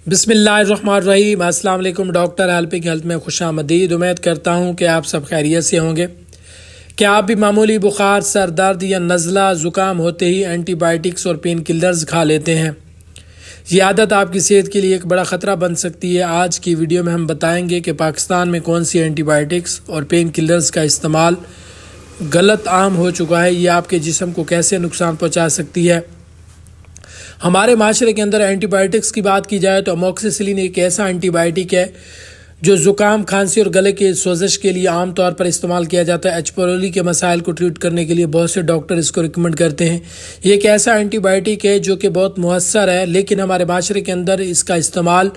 बिस्मिल्लाहिर्रहमानिर्रहीम। अस्सलाम वालेकुम। डॉक्टर हेल्पिंग हेल्थ में खुशामदीद। उम्मीद करता हूँ कि आप सब खैरियत से होंगे। क्या आप भी मामूली बुखार, सर दर्द या नज़ला ज़ुकाम होते ही एंटीबायोटिक्स और पेन किलर्स खा लेते हैं? ये आदत आपकी सेहत के लिए एक बड़ा ख़तरा बन सकती है। आज की वीडियो में हम बताएंगे कि पाकिस्तान में कौन सी एंटीबायोटिक्स और पेन किलर्स का इस्तेमाल गलत आम हो चुका है। ये आपके जिस्म को कैसे नुकसान पहुँचा सकती है। हमारे माशरे के अंदर एंटीबायोटिक्स की बात की जाए तो अमोक्सिसिलिन एक ऐसा एंटीबायोटिक है जो ज़ुकाम, खांसी और गले के सोजिश के लिए आम तौर पर इस्तेमाल किया जाता है। एच पीली के मसाइल को ट्रीट करने के लिए बहुत से डॉक्टर इसको रिकमेंड करते हैं। ये एक ऐसा एंटीबायोटिक है जो कि बहुत मुअस्सर है, लेकिन हमारे माशरे के अंदर इसका इस्तेमाल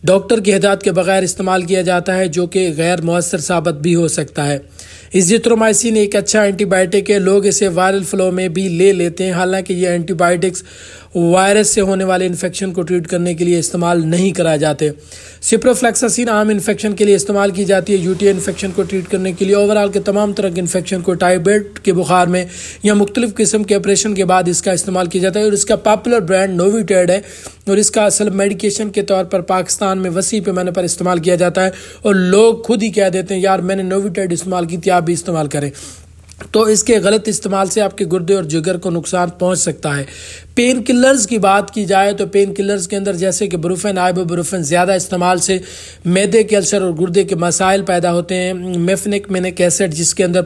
डॉक्टर की हिदायत के बगैर इस्तेमाल किया जाता है, जो कि गैर मुअस्सर साबित भी हो सकता है। इज़िथ्रोमाइसिन एक अच्छा एंटीबायोटिक है। लोग इसे वायरल फ्लो में भी ले लेते हैं। हालांकि ये एंटीबायोटिक्स वायरस से होने वाले इन्फेक्शन को ट्रीट करने के लिए इस्तेमाल नहीं कराए जाते। सिप्रोफ्लैक्सासिन आम इन्फेक्शन के लिए इस्तेमाल की जाती है, यूटीआई इन्फेक्शन को ट्रीट करने के लिए। ओवरऑल के तमाम तरह के इन्फेक्शन को, टाइफाइड के बुखार में या मुख्तलिफ किस्म के ऑपरेशन के बाद इसका इस्तेमाल किया जाता है। और इसका पॉपुलर ब्रांड नोविटेड है और इसका असल मेडिकेशन के तौर पर पाकिस्तान में वसी पैमाने पर इस्तेमाल किया जाता है। और लोग खुद ही कह देते हैं, यार मैंने नोविटेड इस्तेमाल की थी, आप भी इस्तेमाल करें। तो इसके गलत इस्तेमाल से आपके गुर्दे और जिगर को नुकसान पहुंच सकता है। पेन किलर्स की बात की जाए तो पेन किलर्स के अंदर जैसे कि ब्रुफेन, आइबुप्रोफेन ज़्यादा इस्तेमाल से मैदे के अल्सर और गुर्दे के मसाइल पैदा होते हैं। मेफेनिक एसिड, जिसके अंदर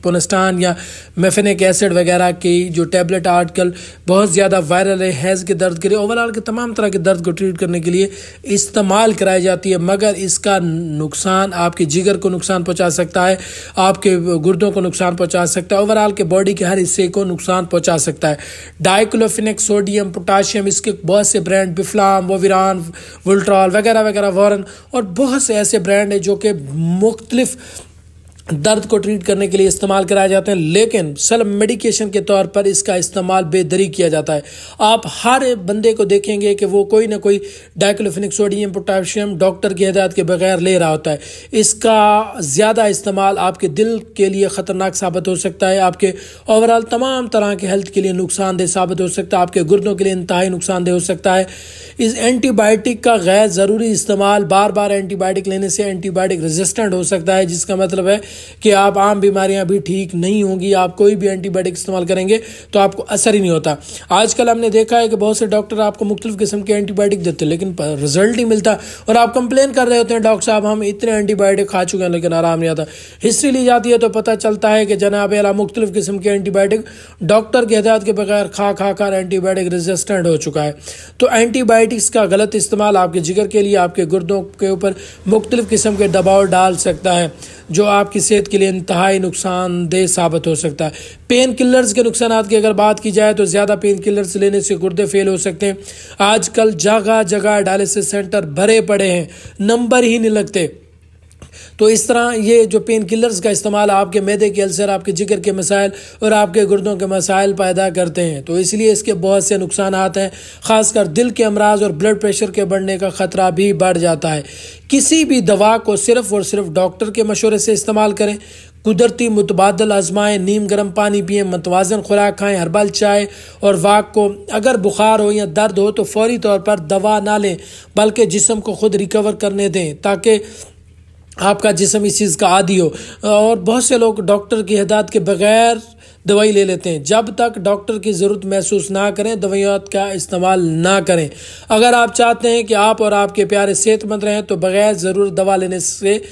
पोनेस्टान या मेफेनिक एसिड वगैरह की जो टैबलेट आजकल बहुत ज़्यादा वायरल है, हैज़ के दर्द के लिए, ओवरऑल के तमाम तरह के दर्द को ट्रीट करने के लिए इस्तेमाल कराई जाती है। मगर इसका नुकसान आपके जिगर को नुकसान पहुँचा सकता है, आपके गुर्दों को नुकसान पहुँचा सकता है, ओवरऑल के बॉडी के हर हिस्से को नुकसान पहुँचा सकता है। डाइक्लोफिनेक, सोडियम, पोटाशियम, इसके बहुत से ब्रांड, बिफ्लाम, वोविरान, वोल्ट्रॉल वगैरह वगैरह, वॉरन और बहुत से ऐसे ब्रांड है जो कि मुख्तलिफ दर्द को ट्रीट करने के लिए इस्तेमाल कराए जाते हैं, लेकिन सेल्फ मेडिकेशन के तौर पर इसका इस्तेमाल बेदरी किया जाता है। आप हर बंदे को देखेंगे कि वो कोई ना कोई डाइक्लोफिनेक, सोडियम, पोटाशियम डॉक्टर की हिदायत के बगैर ले रहा होता है। इसका ज़्यादा इस्तेमाल आपके दिल के लिए ख़तरनाक साबित हो सकता है, आपके ओवरऑल तमाम तरह के हेल्थ के लिए नुकसानदेह साबित हो सकता है, आपके गुर्दों के लिए इंतहाई नुकसानदेह हो सकता है। इस एंटीबायोटिक का गैर ज़रूरी इस्तेमाल, बार बार एंटीबायोटिक लेने से एंटीबायोटिक रेजिस्टेंट हो सकता है, जिसका मतलब है कि आप आम बीमारियां भी ठीक नहीं होंगी। आप कोई भी एंटीबायोटिक इस्तेमाल करेंगे तो आपको असर ही नहीं होता। आजकल हमने देखा है कि बहुत से डॉक्टर आपको मुख्तलिफ किस्म के एंटीबायोटिक देते हैं, लेकिन रिजल्ट नहीं मिलता और आप कंप्लेन कर रहे होते हैं, डॉक्टर साहब हम इतने एंटीबायोटिक खा चुके हैं लेकिन आराम नहीं आता। हिस्ट्री ली जाती है तो पता चलता है कि जनाब अला मुख्तलिफ किस्म के एंटीबायोटिक डॉक्टर की हिदायत के बगैर खा खा कर एंटीबायोटिक रेजिस्टेंट हो चुका है। तो एंटीबायोटिक्स का गलत इस्तेमाल आपके जिगर के लिए, आपके गुर्दों के ऊपर मुख्तलिफ किस्म के दबाव डाल सकता है, जो आपकी सेहत के लिए इंतहाई नुकसानदेह साबित हो सकता है। पेन किलर्स के नुकसानात की अगर बात की जाए तो ज़्यादा पेन किलर्स लेने से गुर्दे फेल हो सकते हैं। आजकल जगह जगह डायलिसिस सेंटर भरे पड़े हैं, नंबर ही नहीं लगते। तो इस तरह ये जो पेन किलर्स का इस्तेमाल आपके मैदे के अल्सर, आपके जिगर के मसाइल और आपके गुर्दों के मसाइल पैदा करते हैं। तो इसलिए इसके बहुत से नुकसानात हैं, ख़ासकर दिल के अमराज और ब्लड प्रेशर के बढ़ने का ख़तरा भी बढ़ जाता है। किसी भी दवा को सिर्फ और सिर्फ डॉक्टर के मशवरे से इस्तेमाल करें। कुदरती मुतबादल आजमाएं, नीम गर्म पानी पिएं, मतवाजन खुराक खाएं, हर्बल चाय और वाक को। अगर बुखार हो या दर्द हो तो फौरी तौर पर दवा ना लें, बल्कि जिस्म को खुद रिकवर करने दें ताकि आपका जिस्म इस चीज़ का आदी हो। और बहुत से लोग डॉक्टर की हिदायत के बगैर दवाई ले लेते हैं। जब तक डॉक्टर की ज़रूरत महसूस ना करें, दवाइयों का इस्तेमाल ना करें। अगर आप चाहते हैं कि आप और आपके प्यारे सेहतमंद रहें तो बगैर ज़रूरत दवा लेने से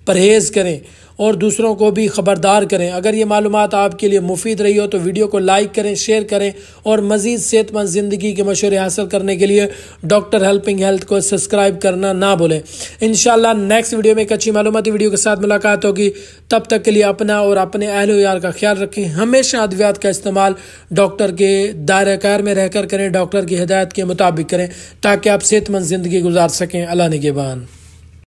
परहेज़ करें और दूसरों को भी ख़बरदार करें। अगर ये मालूमात आपके लिए मुफीद रही हो तो वीडियो को लाइक करें, शेयर करें और मज़ीद सेहतमंद ज़िंदगी के मशवरे हासिल करने के लिए डॉक्टर हेल्पिंग हेल्थ को सब्सक्राइब करना ना भूलें। इंशाल्लाह नेक्स्ट वीडियो में एक अच्छी मालूमाती वीडियो के साथ मुलाकात होगी। तब तक के लिए अपना और अपने अहल यार का ख्याल रखें। हमेशा अद्वियात का इस्तेमाल डॉक्टर के दायरे कार में रहकर करें, डॉक्टर की हिदायत के मुताबिक करें ताकि आप सेहतमंद ज़िंदगी गुजार सकें। अल्लाह निगहबान।